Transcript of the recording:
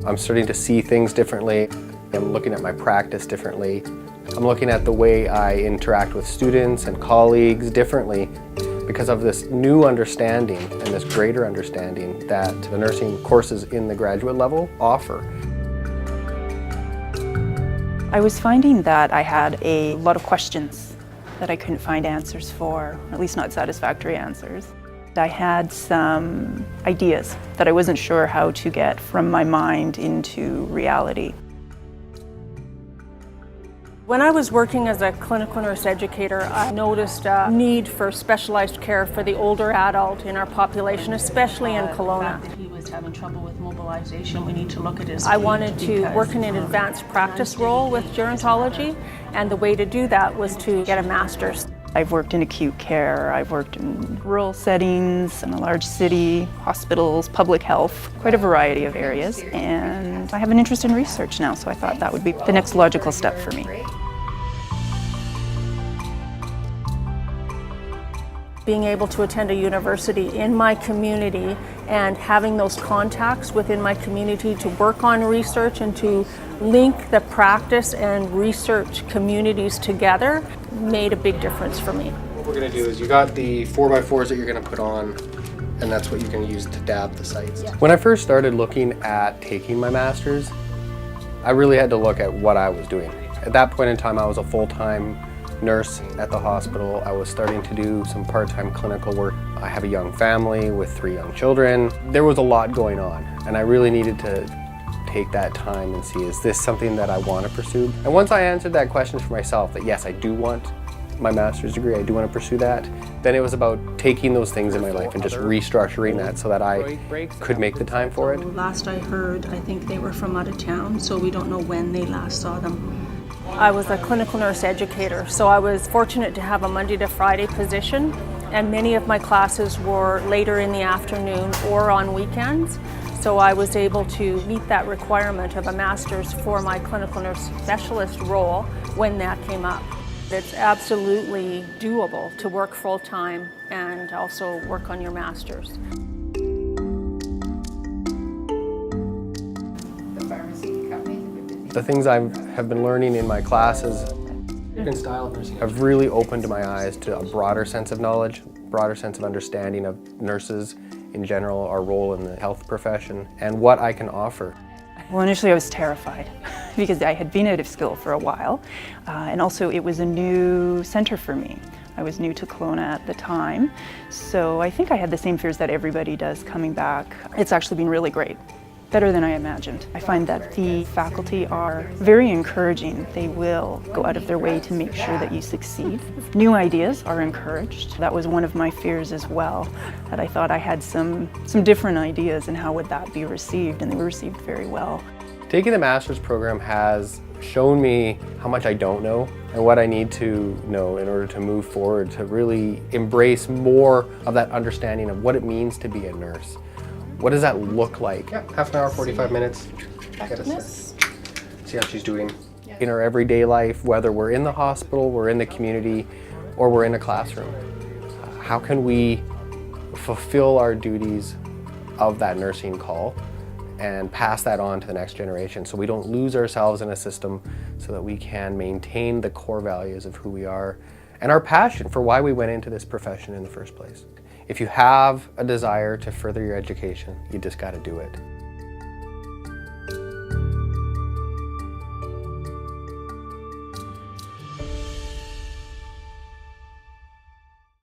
I'm starting to see things differently. I'm looking at my practice differently. I'm looking at the way I interact with students and colleagues differently because of this new understanding and this greater understanding that the nursing courses in the graduate level offer. I was finding that I had a lot of questions that I couldn't find answers for, at least not satisfactory answers. I had some ideas that I wasn't sure how to get from my mind into reality. When I was working as a clinical nurse educator, I noticed a need for specialized care for the older adult in our population, especially in Kelowna. He was having trouble with mobilization. We need to look at his I wanted to work in an advanced practice role with gerontology, and the way to do that was to get a master's. I've worked in acute care, I've worked in rural settings, in a large city, hospitals, public health, quite a variety of areas. And I have an interest in research now, so I thought that would be the next logical step for me. Being able to attend a university in my community and having those contacts within my community to work on research and to link the practice and research communities together made a big difference for me. What we're going to do is you got the 4x4s that you're going to put on, and that's what you're going to use to dab the sites. Yeah. When I first started looking at taking my master's, I really had to look at what I was doing. At that point in time, I was a full-time nurse at the hospital. I was starting to do some part-time clinical work. I have a young family with 3 young children. There was a lot going on, and I really needed to take that time and see, is this something that I want to pursue? And once I answered that question for myself, that yes, I do want my master's degree, I do want to pursue that, then it was about taking those things in my life and just restructuring that so that I could make the time for it. Last I heard, I think they were from out of town, so we don't know when they last saw them. I was a clinical nurse educator, so I was fortunate to have a Monday to Friday position, and many of my classes were later in the afternoon or on weekends. So I was able to meet that requirement of a master's for my clinical nurse specialist role when that came up. It's absolutely doable to work full-time and also work on your master's. The things I have been learning in my classes have really opened my eyes to a broader sense of knowledge, broader sense of understanding of nurses in general, our role in the health profession, and what I can offer. Well, initially I was terrified because I had been out of school for a while, and also it was a new center for me. I was new to Kelowna at the time, so I think I had the same fears that everybody does coming back. It's actually been really great. Better than I imagined. I find that the faculty are very encouraging. They will go out of their way to make sure that you succeed. New ideas are encouraged. That was one of my fears as well, that I thought I had some different ideas and how would that be received, and they were received very well. Taking the master's program has shown me how much I don't know and what I need to know in order to move forward, to really embrace more of that understanding of what it means to be a nurse. What does that look like? Yeah, half an hour, 45 minutes. Get us see how she's doing in her everyday life, whether we're in the hospital, we're in the community, or we're in a classroom. How can we fulfill our duties of that nursing call and pass that on to the next generation so we don't lose ourselves in a system, so that we can maintain the core values of who we are and our passion for why we went into this profession in the first place. If you have a desire to further your education, you just got to do it.